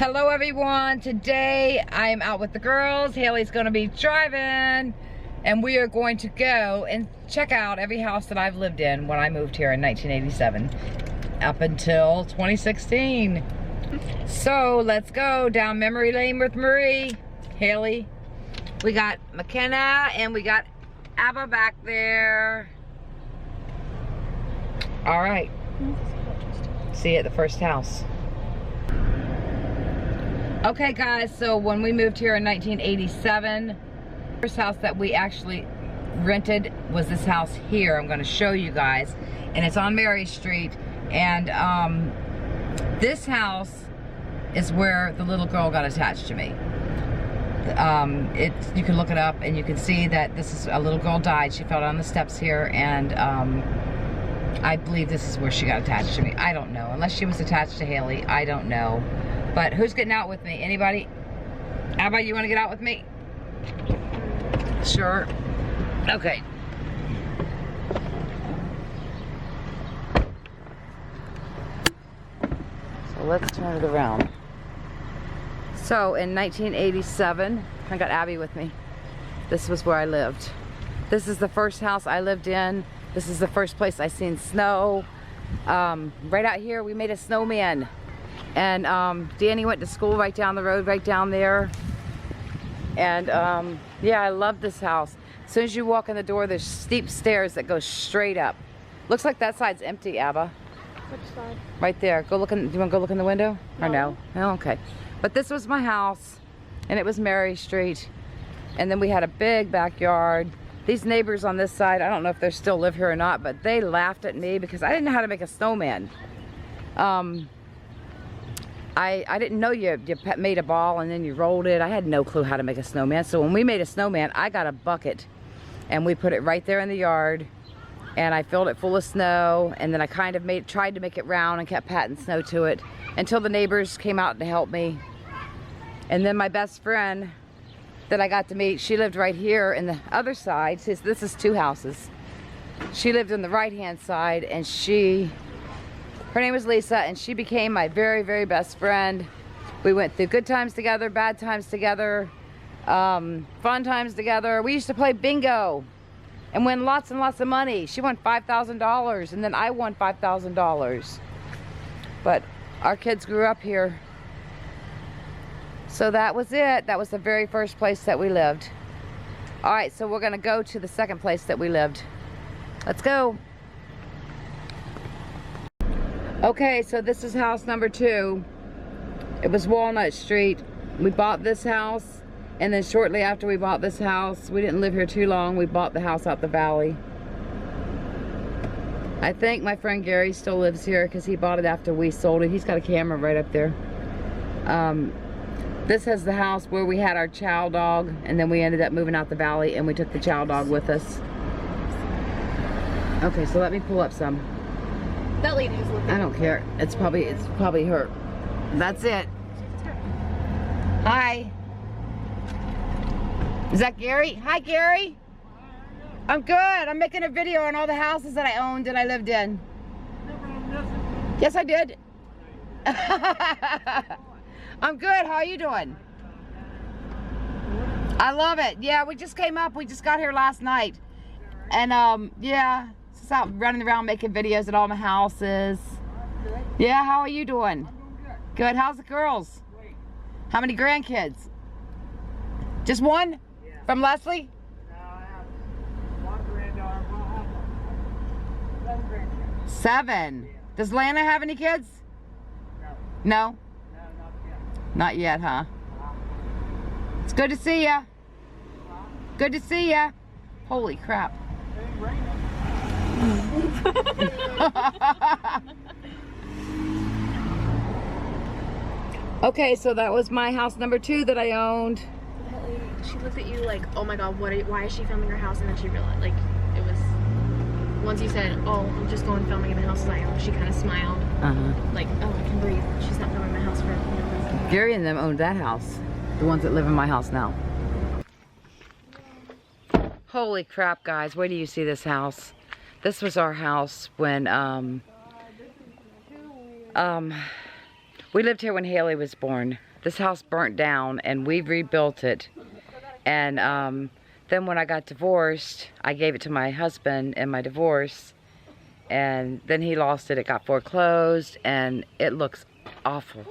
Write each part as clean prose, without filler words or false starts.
Hello everyone, today I'm out with the girls. Hailie's gonna be driving and we are going to go and check out every house that I've lived in when I moved here in 1987 up until 2016. So let's go down memory lane with Marie, Hailie. We got McKenna and we got Abba back there. All right, see you at the first house. Okay guys, so when we moved here in 1987, the first house that we actually rented was this house here. I'm gonna show you guys. And it's on Mary Street. And this house is where the little girl got attached to me. You can look it up and you can see that this is a little girl died. She fell down the steps here and I believe this is where she got attached to me. I don't know, unless she was attached to Hailie, I don't know. But who's getting out with me? Anybody? Abba, you want to get out with me? Sure. Okay. So let's turn it around. So in 1987, I got Abby with me. This was where I lived. This is the first house I lived in. This is the first place I seen snow. Right out here, we made a snowman. And Danny went to school right down the road, right down there. And yeah, I love this house. As soon as you walk in the door, there's steep stairs that go straight up. Looks like that side's empty, Abba. Which side? Right there. Go look in. Do you want to go look in the window? No. Or no? Oh, okay. But this was my house, and it was Mary Street. And then we had a big backyard. These neighbors on this side, I don't know if they still live here or not, but they laughed at me because I didn't know how to make a snowman. I didn't know you made a ball and then you rolled it. I had no clue how to make a snowman. So when we made a snowman, I got a bucket and we put it right there in the yard and I filled it full of snow, and then I kind of tried to make it round and kept patting snow to it until the neighbors came out to help me. And then my best friend that I got to meet, she lived right here in the other side. This is two houses. She lived on the right-hand side, and her name was Lisa, and she became my very, very best friend. We went through good times together, bad times together, fun times together. We used to play bingo and win lots and lots of money. She won $5,000, and then I won $5,000. But our kids grew up here. So that was it. That was the very first place that we lived. All right, so we're gonna go to the second place that we lived. Let's go. Okay, so this is house number 2. It was Walnut Street. We bought this house, and then shortly after we bought this house, we didn't live here too long, we bought the house out the valley. I think my friend Gary still lives here because he bought it after we sold it. He's got a camera right up there. This is the house where we had our chow dog, and then we ended up moving out the valley and we took the chow dog with us. Okay, so let me pull up some. That lady is looking. I don't care. It's probably her. That's it. Hi. Is that Gary? Hi, Gary. I'm good. I'm making a video on all the houses that I owned and I lived in. Yes, I did. I'm good. How are you doing? I love it. Yeah, we just came up. We just got here last night. And yeah, just out running around making videos at all my houses. Yeah, how are you doing? I'm doing good. Good. How's the girls? Great. How many grandkids? Just one? Yeah. From Leslie? Now I have one granddaughter. Well, I have 7 grandkids. 7. Yeah. Does Lana have any kids? No. No? No, not yet. Not yet, huh? It's good to see ya. Good to see ya. Holy crap. It ain't raining. Okay, so that was my house number 2 that I owned. That lady, she looked at you like, oh my god, why is she filming her house? And then she realized, like, it was, once you said, oh, I'm just going filming in the houses I own, she kind of smiled. Like, oh, I can breathe. She's not filming my house for no reason. Gary and them owned that house. The ones that live in my house now. Holy crap, guys. Where do you see this house? This was our house when, we lived here when Hailie was born. This house burnt down and we rebuilt it. And then when I got divorced, I gave it to my husband in my divorce. And then he lost it. It got foreclosed and it looks awful.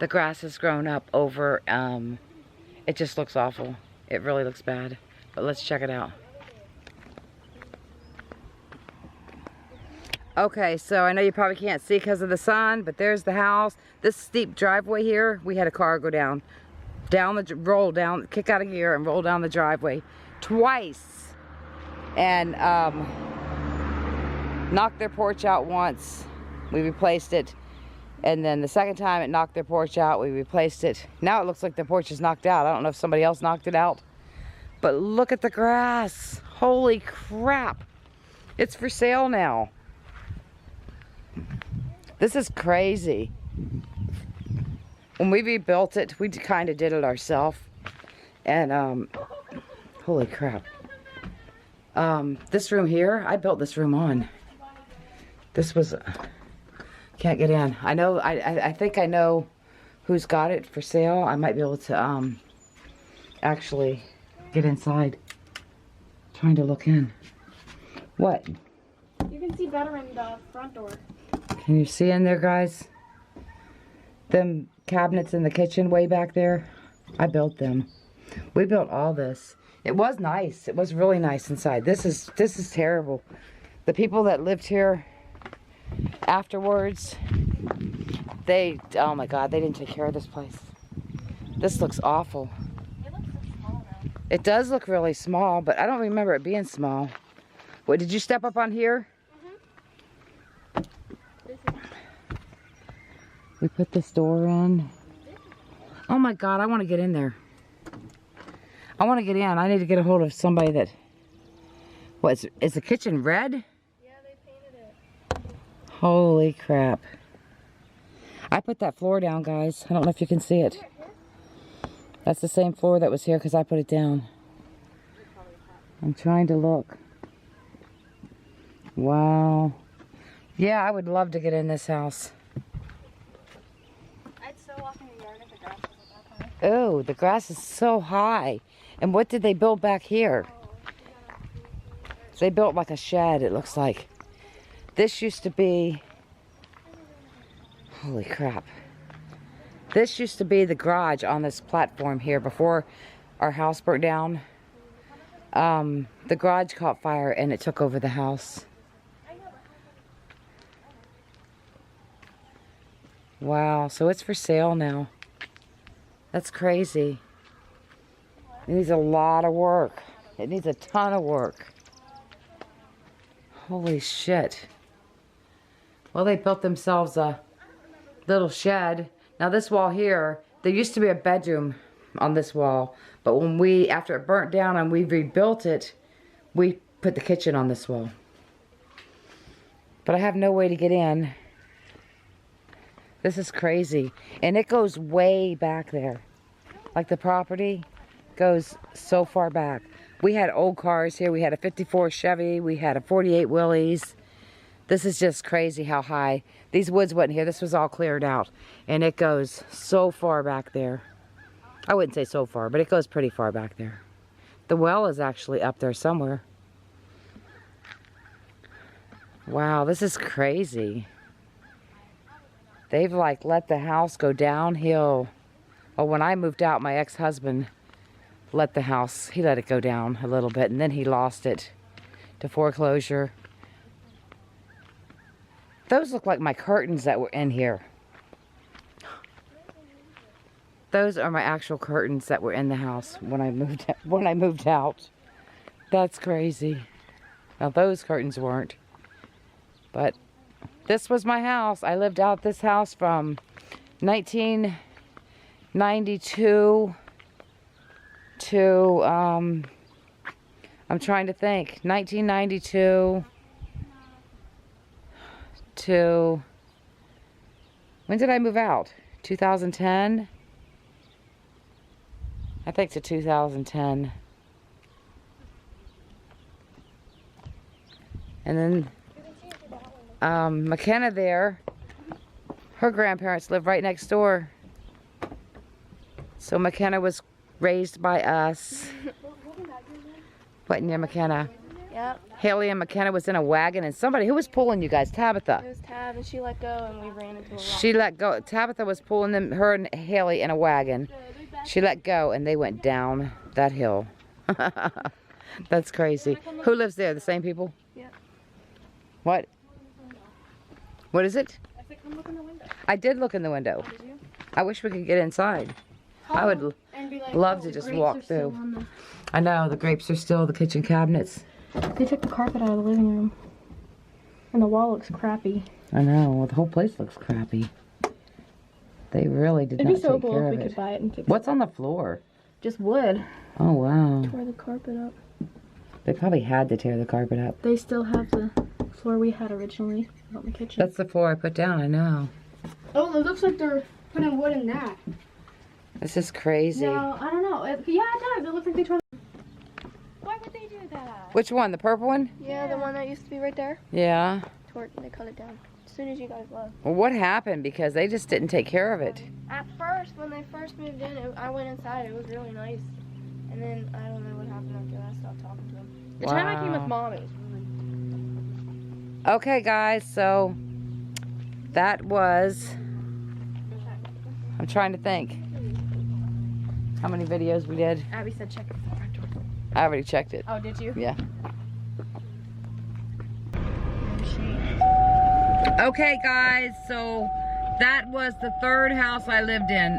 The grass has grown up over, it just looks awful. It really looks bad. But let's check it out. Okay, so I know you probably can't see because of the sun, but there's the house. This steep driveway here, we had a car go down roll down, kick out of gear and roll down the driveway twice. And knocked their porch out once. We replaced it. And then the second time it knocked their porch out, we replaced it. Now it looks like the porch is knocked out. I don't know if somebody else knocked it out. But look at the grass. Holy crap. It's for sale now. This is crazy. When we rebuilt it, we kind of did it ourselves. And, holy crap. This room here, I built this room on. This was, can't get in. I know, I think I know who's got it for sale. I might be able to, actually get inside. Trying to look in. What? You can see better in the front door. Can you see in there, guys? Them cabinets in the kitchen way back there, I built them. We built all this. It was nice. It was really nice inside. This is terrible. The people that lived here afterwards, oh my God, they didn't take care of this place. This looks awful. It looks so small though. It does look really small, but I don't remember it being small. What, did you step up on here? We put this door in. Oh my God, I want to get in there. I want to get in. I need to get a hold of somebody that... What, is the kitchen red? Yeah, they painted it. Holy crap. I put that floor down, guys. I don't know if you can see it. That's the same floor that was here because I put it down. I'm trying to look. Wow. Yeah, I would love to get in this house. I'd still walk in the yard if the grass wasn't that high. Oh, the grass is so high. And what did they build back here? They built like a shed, it looks like. This used to be... Holy crap. This used to be the garage on this platform here before our house burnt down. The garage caught fire and it took over the house. Wow, so it's for sale now. That's crazy. It needs a lot of work. It needs a ton of work. Holy shit. Well, they built themselves a little shed. Now this wall here, there used to be a bedroom on this wall, but when after it burnt down and we rebuilt it, we put the kitchen on this wall. But I have no way to get in. This is crazy. And it goes way back there. Like the property goes so far back. We had old cars here. We had a 54 Chevy. We had a 48 Willys. This is just crazy how high. These woods wasn't here. This was all cleared out. And it goes so far back there. I wouldn't say so far, but it goes pretty far back there. The well is actually up there somewhere. Wow, this is crazy. They've like let the house go downhill. Oh, when I moved out, my ex-husband let the house, he let it go down a little bit and then he lost it to foreclosure. Those look like my curtains that were in here. Those are my actual curtains that were in the house when I moved out. That's crazy. Now those curtains weren't. But this was my house. I lived out this house from 1992 to I'm trying to think, 1992 to, when did I move out? 2010? I think to 2010. And then McKenna there, her grandparents live right next door. So McKenna was raised by us. What in your McKenna? Yep. Hailie and McKenna was in a wagon, and somebody, who was pulling you guys? Tabitha. It was Tab, and she let go, and we ran into a rock. She let go. Tabitha was pulling them, her and Hailie in a wagon. She let go, and they went down that hill. That's crazy. Who lives there? The same people? Yeah. What? What is it? I said, come look in the window. I did look in the window. Did you? I wish we could get inside. I would And be like, love oh, to just grapes walk are still through. on I know, the grapes are still the kitchen cabinets. They took the carpet out of the living room. And the wall looks crappy. I know, well, the whole place looks crappy. They really did It'd not be so take cool care if of we it. could buy it and fix What's on the floor? it. Just wood. Oh, wow. Tore the carpet up. They probably had to tear the carpet up. They still have the floor we had originally out in the kitchen. That's the floor I put down, I know. Oh, it looks like they're putting wood in that. This is crazy. No, I don't know. Yeah, it does. It looks like they tore. Why would they do that? Which one, the purple one? Yeah, the one that used to be right there. Yeah. They cut it down. As soon as you guys left. Well, what happened? Because they just didn't take care of it. At first, when they first moved in, I went inside. It was really nice. And then, I don't know what happened after that. I stopped talking to them. The time I came with Mom, it was really... Okay, guys, so that was... I'm trying to think how many videos we did. Abby said check it for the front door. I already checked it. Oh, did you? Yeah. Okay, guys, so that was the third house I lived in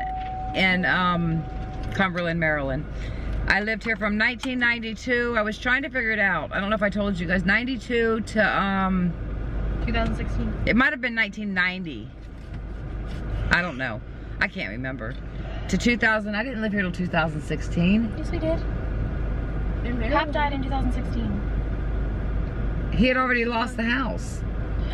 Cumberland, Maryland. I lived here from 1992. I was trying to figure it out. I don't know if I told you guys. 92 to 2016. it might have been 1990. I don't know. I can't remember. To 2000. I didn't live here till 2016. Yes, we did. Pap died in 2016. He had already lost the house.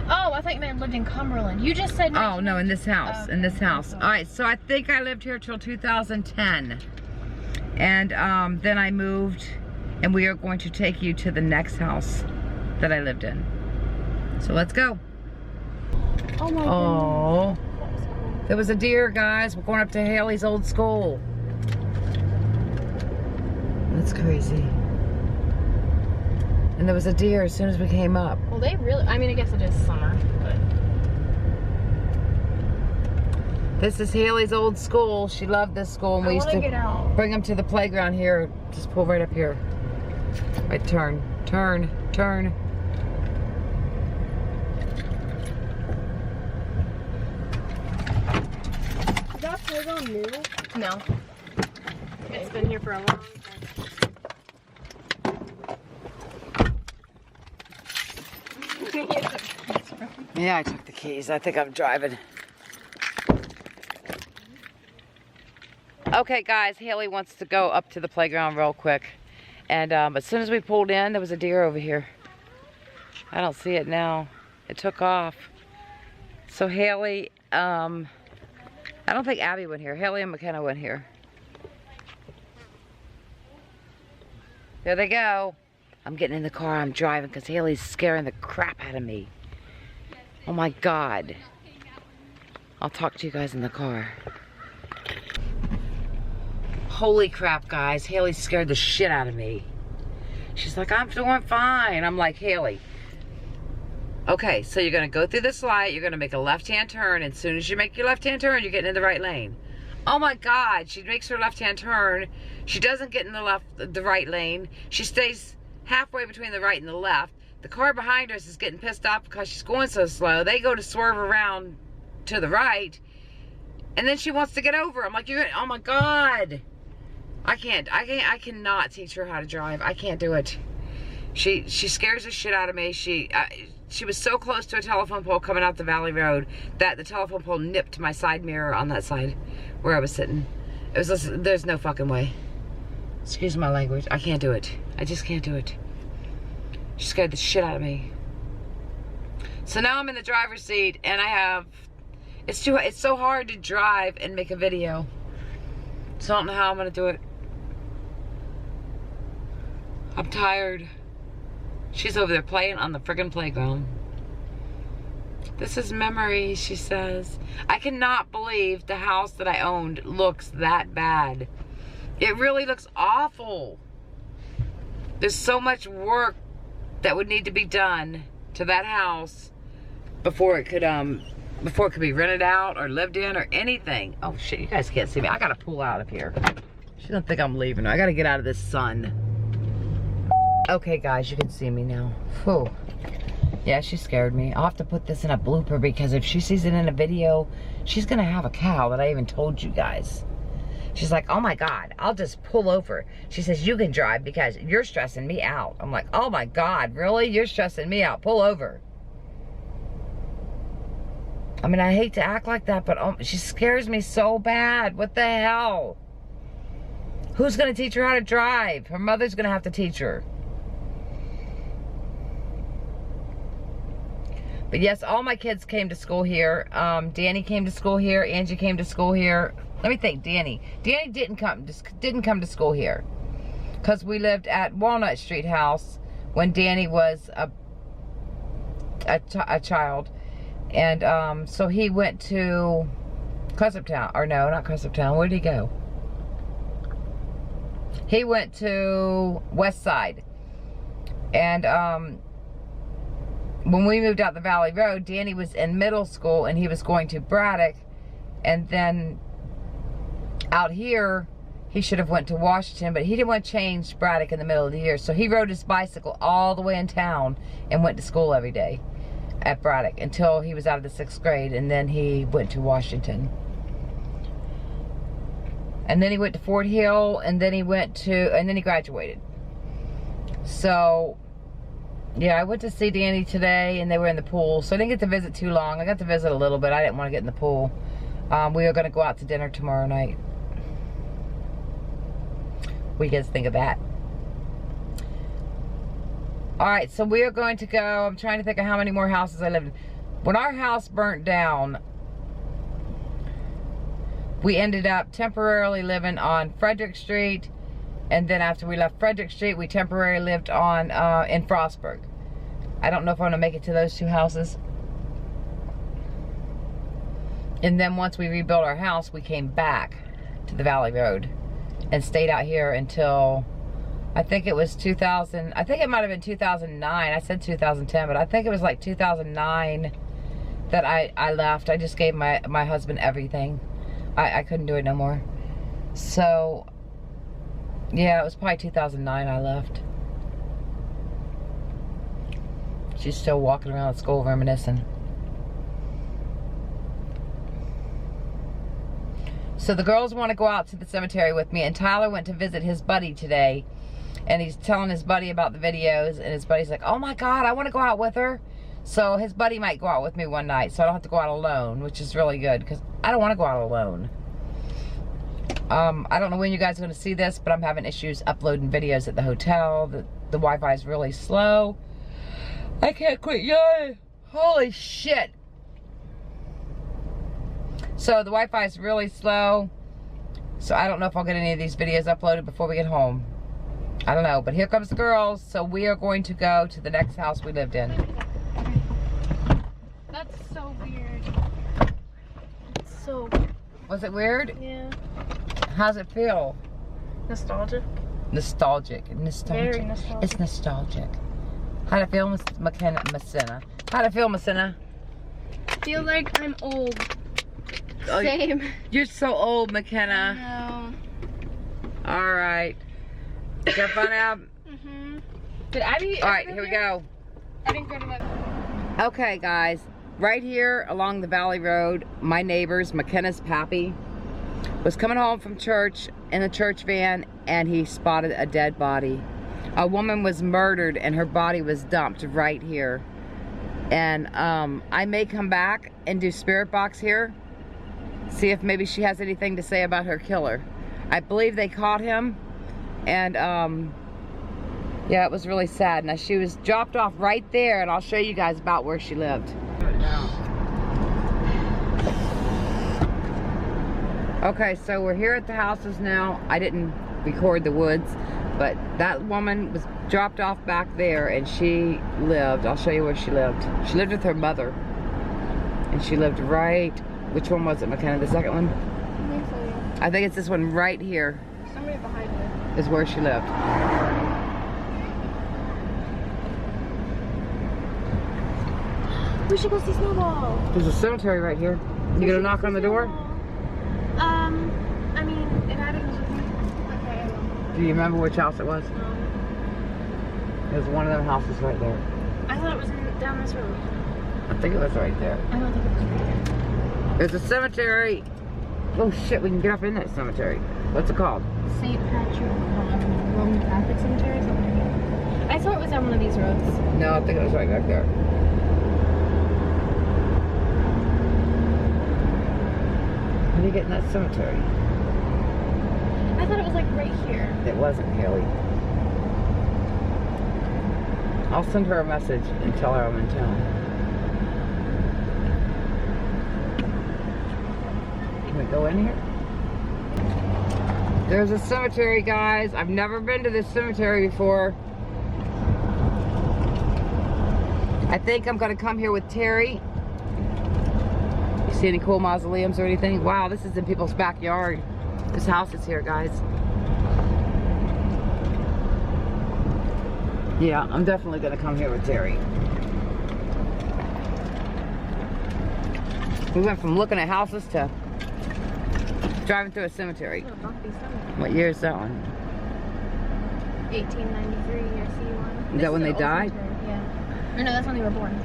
Oh, I thought you meant lived in Cumberland. You just said... Oh, no, in this house. Okay, In this house. sorry. All right, so I think I lived here till 2010. And then I moved, and we are going to take you to the next house that I lived in. So let's go. Oh, my Oh, there was a deer, guys. We're going up to Hailie's old school. That's crazy. And there was a deer as soon as we came up. Well, they really... I mean, I guess it is summer, but... This is Hailie's old school. She loved this school, and we used to get out. bring them to the playground here. Just pull right up here. Right, turn, turn, turn. Is that playground new? No. It's been here for a long time. Yeah, I took the keys. I think I'm driving. Okay, guys, Hailie wants to go up to the playground real quick. And as soon as we pulled in, there was a deer over here. I don't see it now. It took off. So Hailie, I don't think Abby went here. Hailie and McKenna went here. There they go. I'm getting in the car. I'm driving because Hailie's scaring the crap out of me. Oh my God. I'll talk to you guys in the car. Holy crap, guys. Hailie scared the shit out of me. She's like, I'm doing fine. I'm like, Hailie. Okay, so you're going to go through this light. You're going to make a left-hand turn. And as soon as you make your left-hand turn, you're getting in the right lane. Oh my God. She makes her left-hand turn. She doesn't get in the right lane. She stays halfway between the right and the left. The car behind us is getting pissed off because she's going so slow. They go to swerve around to the right. And then she wants to get over. I'm like, oh my God. I cannot teach her how to drive. I can't do it. She scares the shit out of me. She was so close to a telephone pole coming out the Valley Road that the telephone pole nipped my side mirror on that side where I was sitting. It was just, there's no fucking way. Excuse my language. I can't do it. I just can't do it. She scared the shit out of me. So now I'm in the driver's seat and I have, it's so hard to drive and make a video. So I don't know how I'm gonna do it. I'm tired. She's over there playing on the friggin' playground. This is memory, she says. I cannot believe the house that I owned looks that bad. It really looks awful. There's so much work that would need to be done to that house before it could be rented out or lived in or anything. Oh shit, you guys can't see me. I gotta pull out of here. She don't think I'm leaving her. I gotta get out of this sun. Okay guys, you can see me now. Whew. Yeah, she scared me. I'll have to put this in a blooper because if she sees it in a video, she's gonna have a cow that I even told you guys. She's like, oh my God, I'll just pull over. She says, you can drive because you're stressing me out. I'm like, oh my God, really? You're stressing me out. Pull over. I mean, I hate to act like that, but she scares me so bad. What the hell? Who's gonna teach her how to drive? Her mother's gonna have to teach her. But yes, all my kids came to school here. Danny came to school here. Angie came to school here. Let me think, Danny. Danny didn't come to school here. Because we lived at Walnut Street house when Danny was a child. And so he went to Town. Or no, not Town. Where did he go? He went to West Side. And when we moved out the Valley Road, Danny was in middle school and he was going to Braddock. And then out here, he should have went to Washington, but he didn't want to change Braddock in the middle of the year. So he rode his bicycle all the way in town and went to school every day at Braddock until he was out of the 6th grade, and then he went to Washington. And then he went to Fort Hill, and then he graduated. So yeah, I went to see Danny today and they were in the pool, so I didn't get to visit too long. I got to visit a little bit. I didn't want to get in the pool. We are going to go out to dinner tomorrow night. What do you guys think of that? Alright, so we are going to go. I'm trying to think of how many more houses I lived in. When our house burnt down, we ended up temporarily living on Frederick Street. And then after we left Frederick Street, we temporarily lived on in Frostburg. I don't know if I'm going to make it to those two houses. And then once we rebuilt our house, we came back to the Valley Road and stayed out here until, I think it was 2000. I think it might have been 2009. I said 2010, but I think it was like 2009 that I left. I just gave my husband everything. I couldn't do it no more. So yeah, it was probably 2009 I left. She's still walking around at school reminiscing. So the girls want to go out to the cemetery with me, and Tyler went to visit his buddy today, and he's telling his buddy about the videos, and his buddy's like, oh my God, I want to go out with her. So his buddy might go out with me one night, so I don't have to go out alone, which is really good, because I don't want to go out alone. I don't know when you guys are going to see this, but I'm having issues uploading videos at the hotel. The Wi-Fi is really slow. I can't quit yawning. Holy shit. So the Wi-Fi is really slow. So I don't know if I'll get any of these videos uploaded before we get home. I don't know, but here comes the girls. So we are going to go to the next house we lived in. That's so weird. It's so... Was it weird? Yeah. How's it feel? Nostalgic. Nostalgic. Very nostalgic. It's nostalgic. How'd it feel, Messina? How'd it feel, Messina? I feel like I'm old. Oh, Same. You're so old, McKenna. No. All right. Did you have fun out? Did Abby? All right, here we go. I didn't go to my... Okay, guys. Right here along the Valley Road, my neighbor's, McKenna's pappy, was coming home from church in the church van, and he spotted a dead body. A woman was murdered and her body was dumped right here. And I may come back and do Spirit Box here, see if maybe she has anything to say about her killer. I believe they caught him, and yeah, it was really sad. Now she was dropped off right there, and I'll show you guys about where she lived. Okay, so we're here at the houses now. I didn't record the woods, but that woman was dropped off back there, and she lived. I'll show you where she lived. She lived with her mother. And she lived right, which one was it, McKenna? The second one? I think so, yeah. I think it's this one right here Somebody behind me. is where she lived. We should go see Snowball. There's a cemetery right here. You gonna knock on the door? I mean, if Abby goes with me. Okay, I will. Do you remember which house it was? No. It was one of them houses right there. I thought it was down this road. I think it was right there. I don't think it was right there. There's a cemetery. Oh shit, we can get up in that cemetery. What's it called? St. Patrick, Roman Catholic Cemetery or something. I saw it was on one of these roads. No, I think it was right back there. How do you get in that cemetery? I thought it was like right here. It wasn't, Haley. I'll send her a message and tell her I'm in town. Can we go in here? There's a cemetery, guys. I've never been to this cemetery before. I think I'm gonna come here with Terry. You see any cool mausoleums or anything? Wow, this is in people's backyard. This house is here, guys. Yeah, I'm definitely gonna come here with Terry. We went from looking at houses to driving through a cemetery. Oh, Bumpy Cemetery. What year is that one? 1893, I see one. Is that when they died? Yeah. Or no, that's when they were born.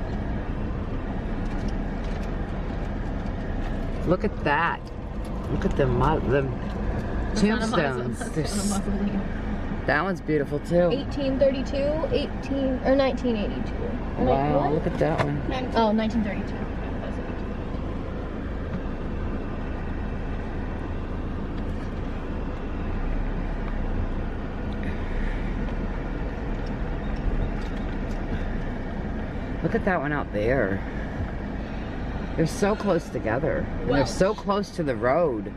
Look at that. Look at the tombstones. That one's beautiful too. 1832, 1982. Wow, look at that one. 1932. Look at that one out there. They're so close together. And they're so close to the road.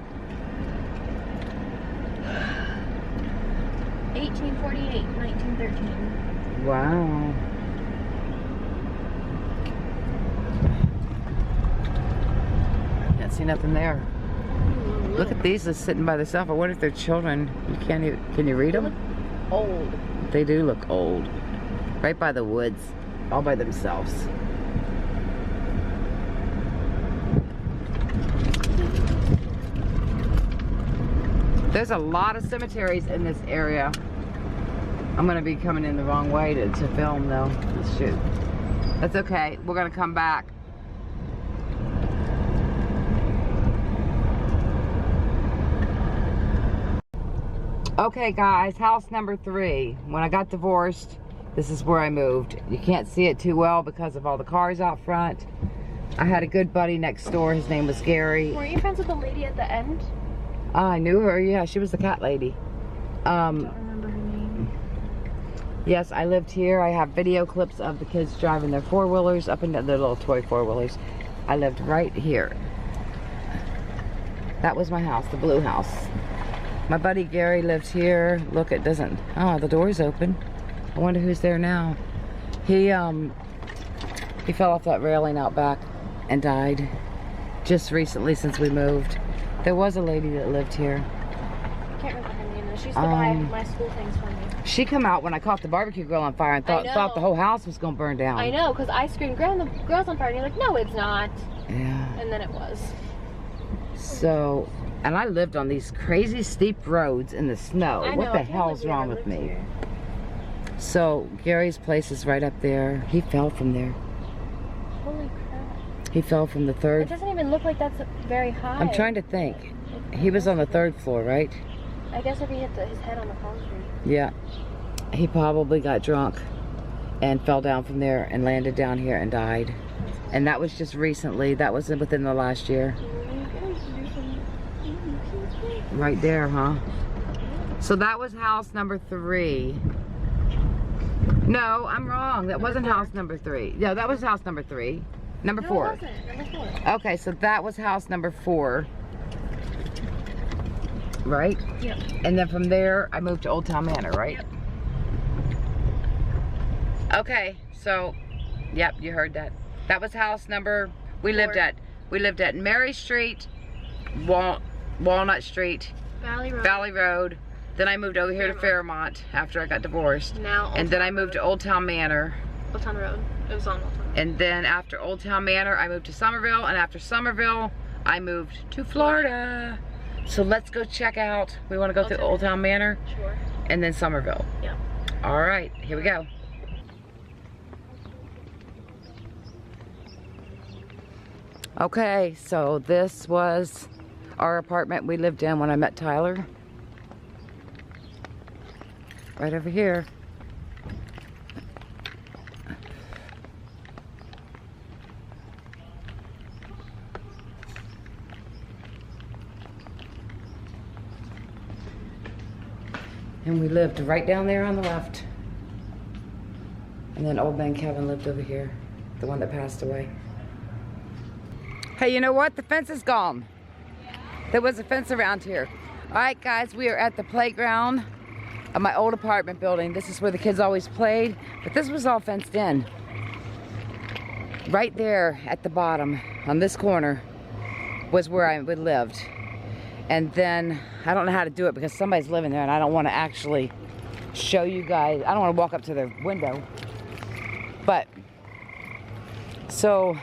1848, 1913. Wow. Can't see nothing there. Look at these just sitting by themselves. I wonder if they're children. You can't even, can you read them? Old. They do look old. Right by the woods. All by themselves. There's a lot of cemeteries in this area. I'm gonna be coming in the wrong way to film though. Let's shoot. That's okay. We're gonna come back. Okay guys, house number 3. When I got divorced, this is where I moved. You can't see it too well because of all the cars out front. I had a good buddy next door. His name was Gary. Were you friends with the lady at the end? I knew her, yeah. She was the cat lady. I don't remember her name. Yes, I lived here. I have video clips of the kids driving their four-wheelers up into their little toy four-wheelers. I lived right here. That was my house, the blue house. My buddy Gary lived here. Look, it doesn't, oh, the door's open. I wonder who's there now. He fell off that railing out back and died just recently since we moved. There was a lady that lived here. I can't remember her name though. She used to buy my school things for me. She come out when I caught the barbecue grill on fire and thought the whole house was gonna burn down. I know, because I screamed, "Grand, the grill's on fire," and you're like, "No, it's not." Yeah. And then it was. So, and I lived on these crazy steep roads in the snow. I know, What the I can't hell's believe I wrong with lived me? here. So, Gary's place is right up there. He fell from there. Holy crap. He fell from the It third. doesn't even look like that's very high. I'm trying to think. He was on the 3rd floor, right? I guess if he hit his head on the concrete. Yeah. He probably got drunk and fell down from there and landed down here and died. And that was just recently. That was within the last year. Right there, huh? So that was house number 3. No, I'm wrong. That wasn't house number 3. Yeah, that was house number 3. Number 4. It wasn't. Number 4. Okay, so that was house number 4. Right? Yep. And then from there, I moved to Old Town Manor, right? Yep. Okay, so, yep, you heard that. That was house number We lived at Mary Street, Walnut Street, Valley Road. Then I moved over here to Fairmont after I got divorced. Now and then I moved to Old Town Manor. Old Town Road. It was on Old Town. And then after Old Town Manor, I moved to Somerville. And after Somerville, I moved to Florida. So let's go check out. We want to go through Old Town Manor. Sure. And then Somerville. Yeah. All right, here we go. Okay, so this was our apartment we lived in when I met Tyler. Right over here. And we lived right down there on the left. And then old man Kevin lived over here, the one that passed away. Hey, you know what? The fence is gone. There was a fence around here. All right, guys, we are at the playground of my old apartment building. This is where the kids always played, but this was all fenced in. Right there at the bottom, on this corner, was where I lived. And then, I don't know how to do it because somebody's living there and I don't want to actually show you guys. I don't want to walk up to their window. But, so,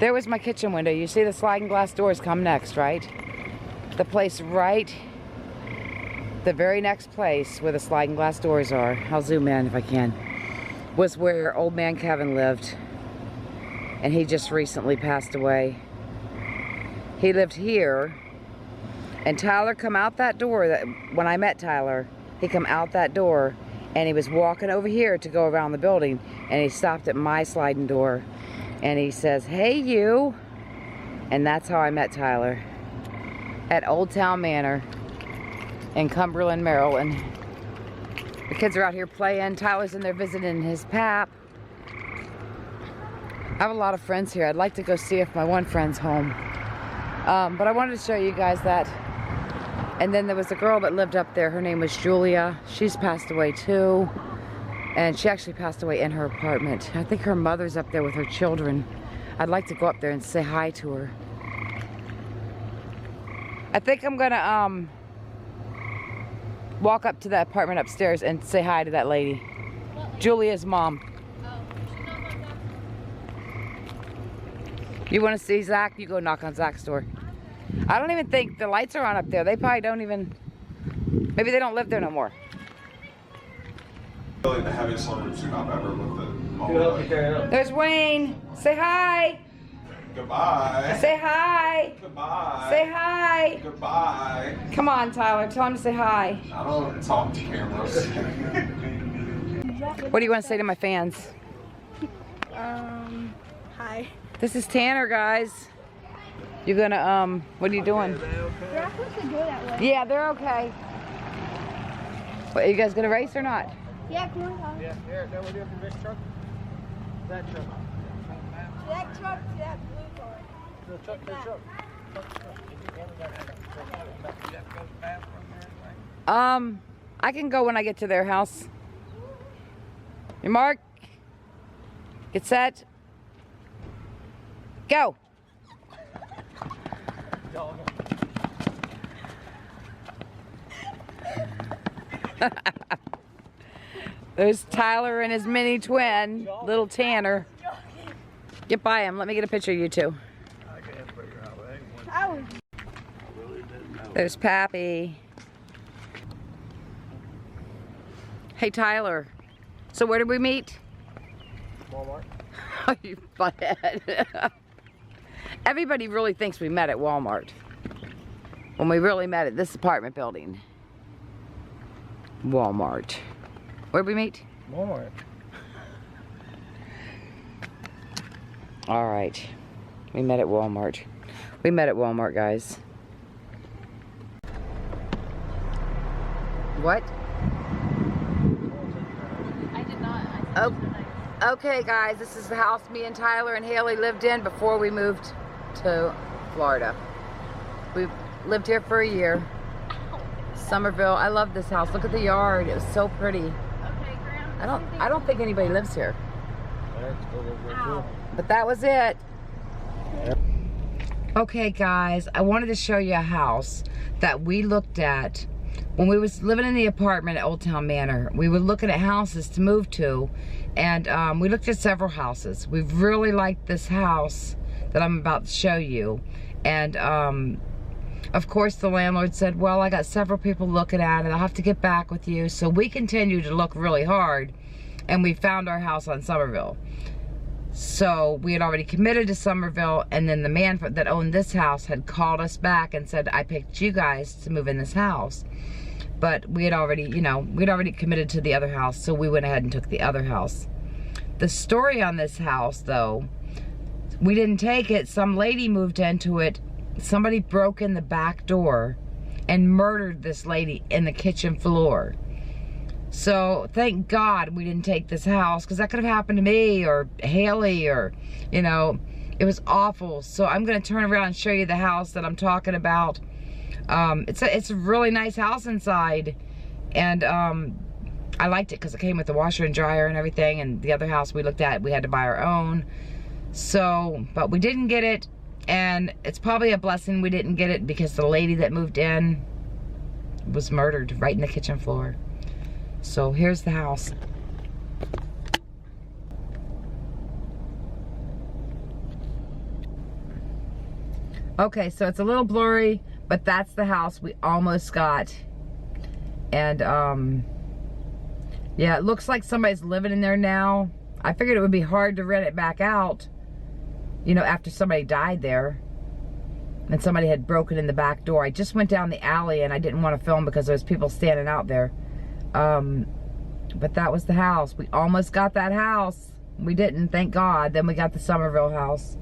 there was my kitchen window. You see the sliding glass doors come next, right? The place right, the very next place where the sliding glass doors are, I'll zoom in if I can, was where old man Kevin lived. And he just recently passed away. He lived here, and Tyler come out that door. When I met Tyler, he come out that door, and he was walking over here to go around the building, and he stopped at my sliding door. And he says, "Hey, you." And that's how I met Tyler. At Old Town Manor in Cumberland, Maryland. The kids are out here playing. Tyler's in there visiting his pap. I have a lot of friends here. I'd like to go see if my one friend's home. But I wanted to show you guys that. And then there was a girl that lived up there. Her name was Julia. She's passed away too. And she actually passed away in her apartment. I think her mother's up there with her children. I'd like to go up there and say hi to her. I think I'm gonna walk up to that apartment upstairs and say hi to that lady. Julia's mom. You wanna see Zach? You go knock on Zach's door. I don't even think the lights are on up there. They probably don't even, maybe they don't live there no more. Like the heaviest one we've ever with the There's Wayne. Say hi. Goodbye. Say hi. Goodbye. Say hi. Goodbye. Come on, Tyler. Tell him to say hi. I don't talk to cameras. What do you want to say to my fans? Hi. This is Tanner, guys. You're gonna, what are you doing? They're not supposed to go that way. Yeah, they're okay. What, are you guys gonna race or not? Yeah, come on, Tom. Yeah, here, that would be the big truck. That truck. That truck to that blue car. The truck, the truck. I can go when I get to their house. Your mark. Get set. Go. There's Tyler and his mini twin, little Tanner. Get by him. Let me get a picture of you two. There's Pappy. Hey, Tyler. So where did we meet? Walmart. Oh, you butthead. Everybody really thinks we met at Walmart. When we really met at this apartment building. Walmart. Where'd we meet? Walmart. All right. We met at Walmart. We met at Walmart, guys. What? I did not. Oh, okay, guys. This is the house me and Tyler and Hailie lived in before we moved to Florida. We lived here for a year. Somerville. I love this house. Look at the yard. It was so pretty. Okay, Graham. I don't think anybody lives here. Let's go over. But that was it. Okay guys, I wanted to show you a house that we looked at when we was living in the apartment at Old Town Manor. We were looking at houses to move to, and we looked at several houses. We've really liked this house that I'm about to show you. And of course the landlord said, well, I got several people looking at it, I'll have to get back with you. So we continued to look really hard, and we found our house on Somerville. So we had already committed to Somerville, and then the man that owned this house had called us back and said, I picked you guys to move in this house. But we had already, you know, we'd already committed to the other house, so we went ahead and took the other house. The story on this house, though, we didn't take it. Some lady moved into it. Somebody broke in the back door and murdered this lady in the kitchen floor. So thank God we didn't take this house, because that could have happened to me or Haley, or, you know, it was awful. So I'm going to turn around and show you the house that I'm talking about. It's a really nice house inside, and I liked it because it came with the washer and dryer and everything. And the other house we looked at, we had to buy our own. So, but we didn't get it, and it's probably a blessing we didn't get it, because the lady that moved in was murdered right in the kitchen floor. So here's the house. Okay, so it's a little blurry, but that's the house we almost got. And yeah, it looks like somebody's living in there now. I figured it would be hard to rent it back out, you know, after somebody died there and somebody had broken in the back door. I just went down the alley and I didn't want to film because there was people standing out there. But that was the house. We almost got that house. We didn't, thank God. Then we got the Somerville house.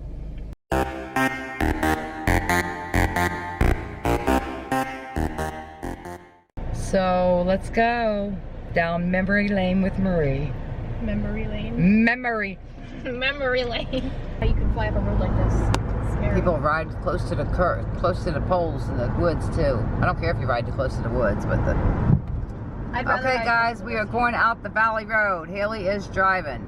So let's go down memory lane with Marie. Memory lane. Memory. Memory lane. You can fly up a road like this. It's scary. People ride close to the poles in the woods too. I don't care if you ride too close to the woods, but the. Okay, guys, we are going out the Valley Road. Haley is driving.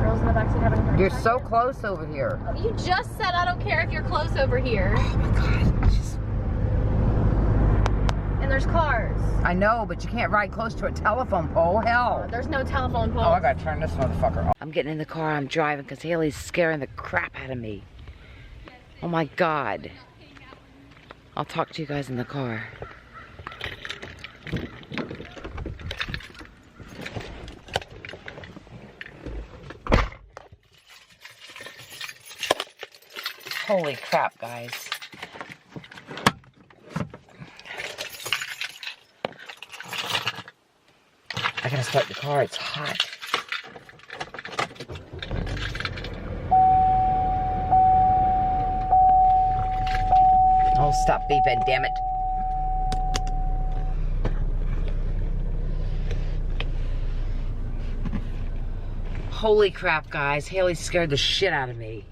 Girls in the backseat having a hard You're time. so close over here. You just said I don't care if you're close over here. Oh my God. And there's cars. I know, but you can't ride close to a telephone pole. Hell. There's no telephone pole. Oh, I gotta turn this motherfucker off. I'm getting in the car. I'm driving because Haley's scaring the crap out of me. Oh my God. I'll talk to you guys in the car. Holy crap, guys. I gotta start the car, it's hot. Oh, stop beeping, damn it. Holy crap, guys. Haley scared the shit out of me.